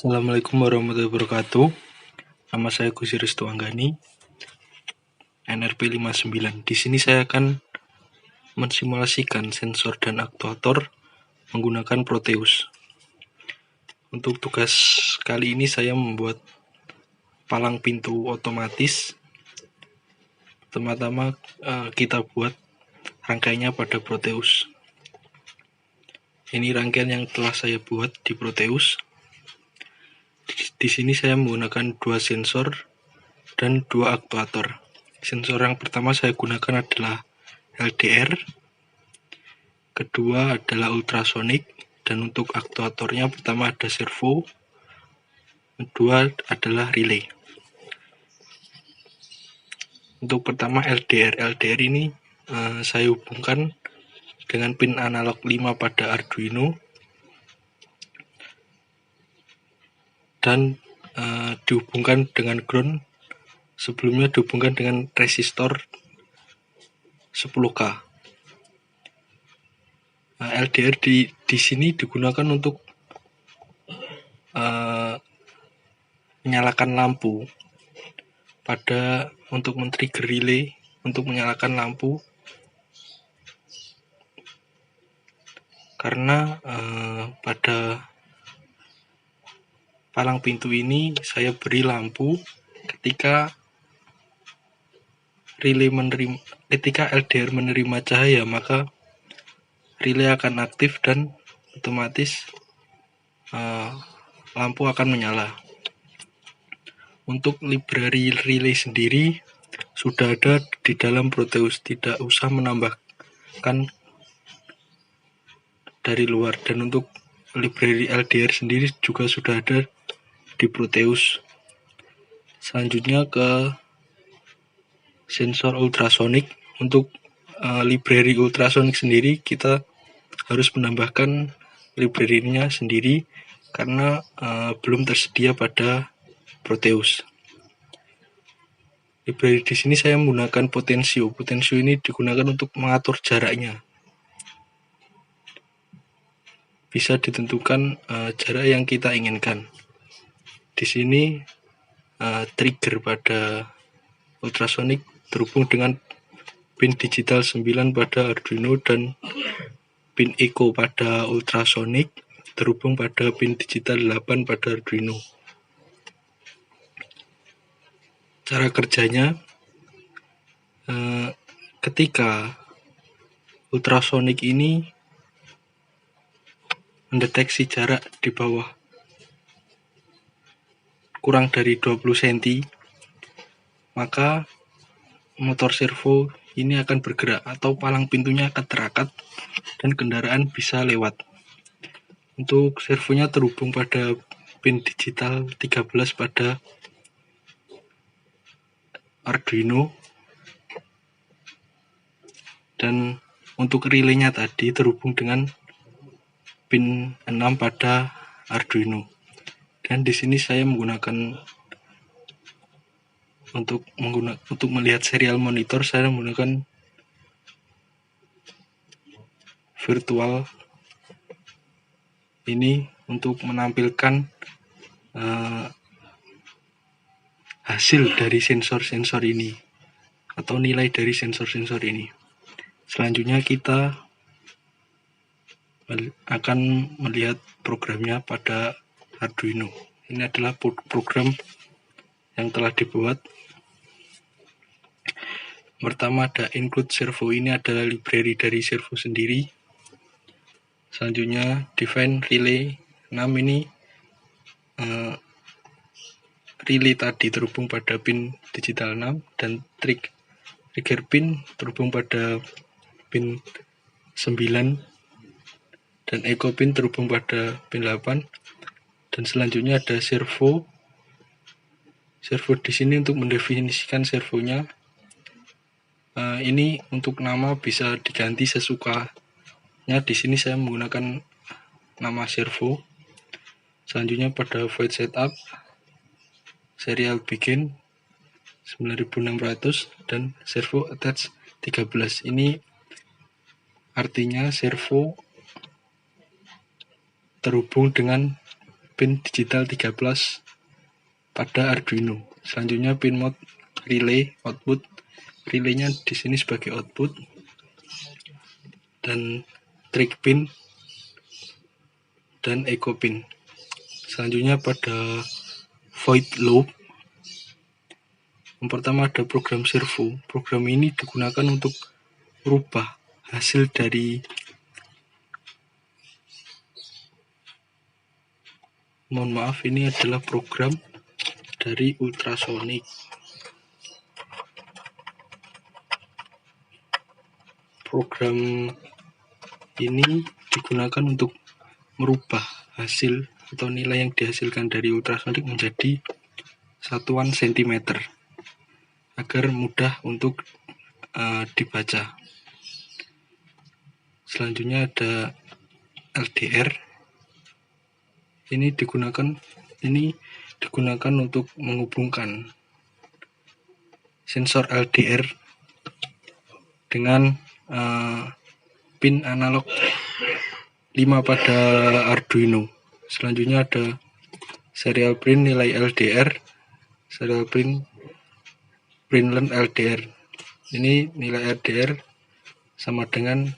Assalamualaikum warahmatullahi wabarakatuh. Nama saya Gusi Restu Anggani, NRP 59. Di sini saya akan mensimulasikan sensor dan aktuator menggunakan Proteus. Untuk tugas kali ini saya membuat palang pintu otomatis. Pertama-tama kita buat rangkaiannya pada Proteus. Ini rangkaian yang telah saya buat di Proteus. Di sini saya menggunakan 2 sensor dan 2 aktuator. Sensor yang pertama saya gunakan adalah LDR, kedua adalah ultrasonic, dan untuk aktuatornya pertama ada servo, kedua adalah relay. Untuk pertama LDR ini saya hubungkan dengan pin analog 5 pada Arduino dan dihubungkan dengan ground. Sebelumnya dihubungkan dengan resistor 10K. LDR di sini digunakan untuk menyalakan lampu untuk men-trigger relay untuk menyalakan lampu, karena pada palang pintu ini saya beri lampu ketika LDR menerima cahaya, maka relay akan aktif dan otomatis lampu akan menyala. Untuk library relay sendiri sudah ada di dalam Proteus, tidak usah menambahkan dari luar. Dan untuk library LDR sendiri juga sudah ada di Proteus. Selanjutnya ke sensor ultrasonic. Untuk library ultrasonic sendiri kita harus menambahkan library-nya sendiri karena belum tersedia pada Proteus. Library di sini saya menggunakan potensio. Potensio ini digunakan untuk mengatur jaraknya. Bisa ditentukan jarak yang kita inginkan. Di sini trigger pada ultrasonic terhubung dengan pin digital 9 pada Arduino dan pin echo pada ultrasonic terhubung pada pin digital 8 pada Arduino. Cara kerjanya, ketika ultrasonic ini mendeteksi jarak di bawah kurang dari 20 cm, maka motor servo ini akan bergerak atau palang pintunya akan terangkat dan kendaraan bisa lewat. Untuk servonya terhubung pada pin digital 13 pada Arduino, dan untuk relaynya tadi terhubung dengan pin 6 pada Arduino. Dan di sini saya menggunakan untuk melihat serial monitor, saya menggunakan virtual ini untuk menampilkan hasil dari sensor-sensor ini atau nilai dari sensor-sensor ini. Selanjutnya kita akan melihat programnya pada Arduino. Ini adalah program yang telah dibuat. Pertama ada include servo, ini adalah library dari servo sendiri. Selanjutnya define relay 6, ini relay tadi terhubung pada pin digital 6 dan trigger pin terhubung pada pin 9 dan echo pin terhubung pada pin 8. Dan selanjutnya ada servo. Servo di sini untuk mendefinisikan servonya. Ini untuk nama bisa diganti sesukanya. Di sini saya menggunakan nama servo. Selanjutnya pada void setup, serial begin 9600 dan servo attach 13. Ini artinya servo terhubung dengan pin digital 13 pada Arduino. Selanjutnya pin mode relay output. Relaynya di sini sebagai output, dan trick pin dan echo pin. Selanjutnya pada void loop, yang pertama ada program servo. Program ini digunakan untuk merubah hasil dari ini adalah program dari ultrasonic. Program ini digunakan untuk merubah hasil atau nilai yang dihasilkan dari ultrasonic menjadi satuan cm agar mudah untuk dibaca. Selanjutnya ada LDR. Ini digunakan untuk menghubungkan sensor LDR dengan pin analog 5 pada Arduino. Selanjutnya ada serial print nilai LDR, serial print learn LDR. Ini nilai LDR sama dengan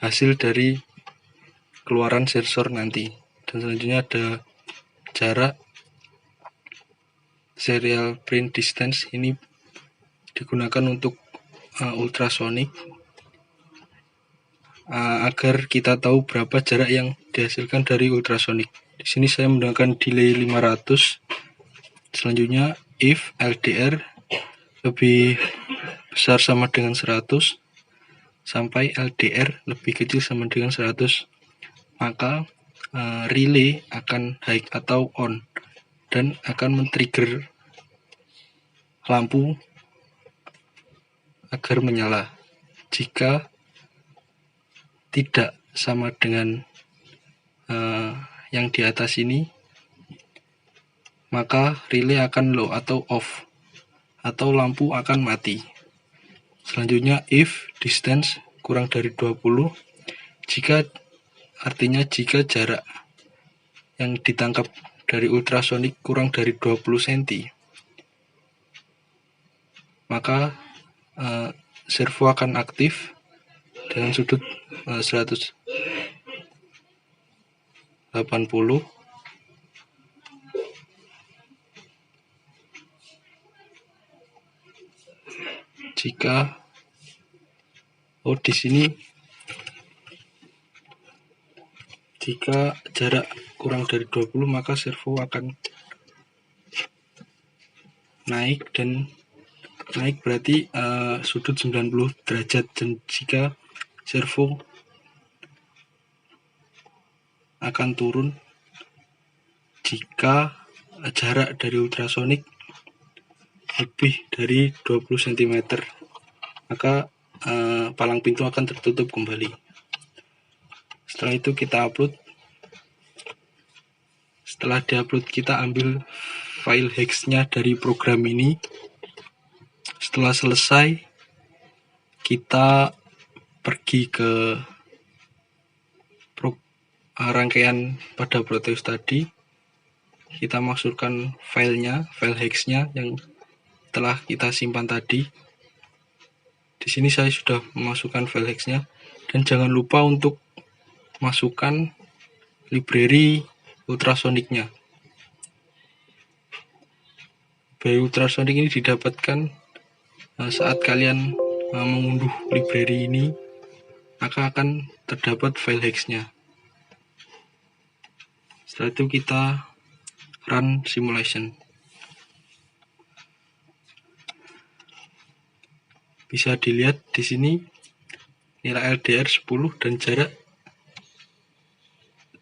hasil dari keluaran sensor nanti. Dan selanjutnya ada jarak serial print distance. Ini digunakan untuk ultrasonic agar kita tahu berapa jarak yang dihasilkan dari ultrasonic. Di sini saya menggunakan delay 500. Selanjutnya if LDR lebih besar sama dengan 100 sampai LDR lebih kecil sama dengan 100, maka relay akan high atau on dan akan men-trigger lampu agar menyala. Jika tidak sama dengan yang di atas ini, maka relay akan low atau off atau lampu akan mati. Selanjutnya if distance kurang dari 20, artinya jika jarak yang ditangkap dari ultrasonic kurang dari 20 cm, maka servo akan aktif dengan sudut 180. Di sini jika jarak kurang dari 20, maka servo akan naik, dan naik berarti sudut 90 derajat, dan jika servo akan turun jika jarak dari ultrasonic lebih dari 20 cm, maka palang pintu akan tertutup kembali. Setelah itu kita upload. Setelah diupload, kita ambil file hex-nya dari program ini. Setelah selesai, kita pergi ke rangkaian pada Proteus tadi. Kita masukkan file hex-nya yang telah kita simpan tadi. Di sini saya sudah memasukkan file hex-nya, dan jangan lupa untuk masukkan library ultrasonicnya. Library ultrasonic ini didapatkan saat kalian mengunduh library ini, maka akan terdapat file hex-nya. Setelah itu kita run simulation. Bisa dilihat di sini nilai LDR 10 dan jarak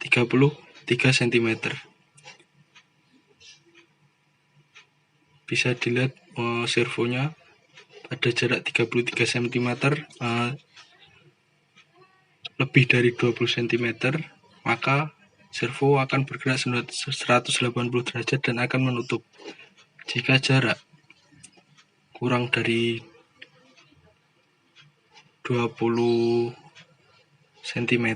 33 cm. Bisa dilihat servonya pada jarak 33 cm, lebih dari 20 cm, maka servo akan bergerak 180 derajat dan akan menutup. Jika jarak kurang dari 20 cm,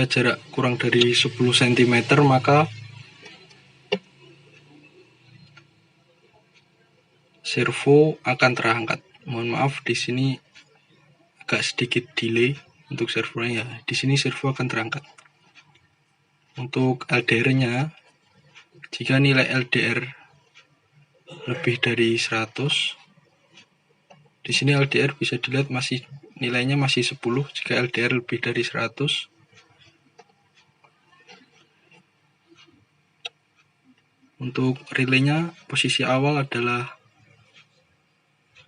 Jika jarak kurang dari 10 cm maka servo akan terangkat. Mohon maaf, di sini agak sedikit delay untuk servonya ya. Di sini servo akan terangkat. Untuk LDR-nya, jika nilai LDR lebih dari 100, di sini LDR bisa dilihat nilainya masih 10. Jika LDR lebih dari 100, untuk relaynya posisi awal adalah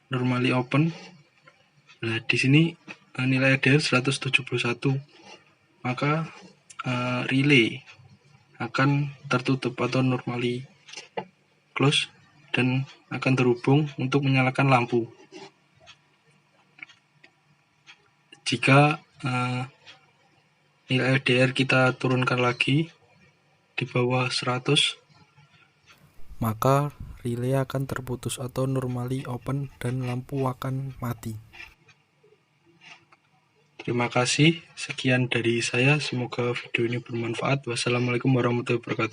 normally open. Nah, di sini nilai LDR 171, maka relay akan tertutup atau normally close dan akan terhubung untuk menyalakan lampu. Jika nilai LDR kita turunkan lagi di bawah 100, maka relay akan terputus atau normally open dan lampu akan mati. Terima kasih, sekian dari saya. Semoga video ini bermanfaat. Wassalamualaikum warahmatullahi wabarakatuh.